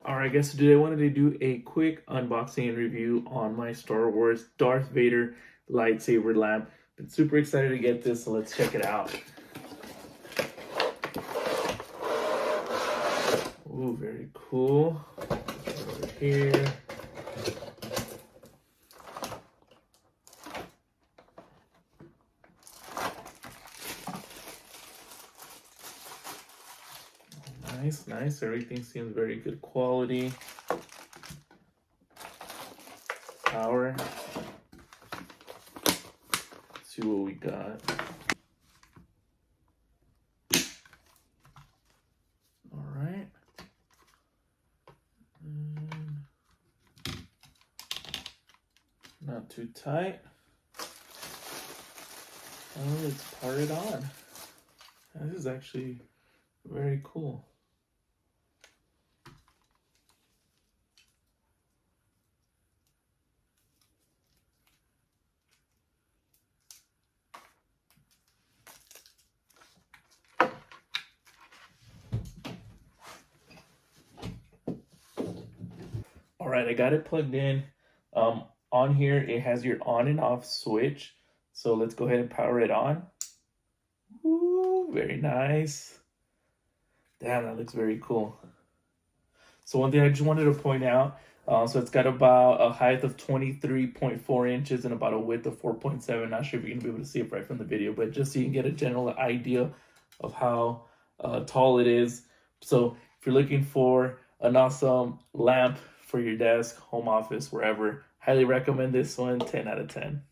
Alright guys, so today I wanted to do a quick unboxing and review on my Star Wars Darth Vader Lightsaber Lamp. Been super excited to get this, so let's check it out. Ooh, very cool. Over here. Nice. Everything seems very good quality. Power. Let's see what we got. All right. Not too tight. Oh, let's power it on. This is actually very cool. All right, I got it plugged in. On here, it has your on and off switch. So let's go ahead and power it on. Ooh, very nice. Damn, that looks very cool. So one thing I just wanted to point out, so it's got about a height of 23.4 inches and about a width of 4.7. Not sure if you're going to be able to see it right from the video, but just so you can get a general idea of how tall it is. So if you're looking for an awesome lamp for your desk, home office, wherever, highly recommend this one. 10 out of 10.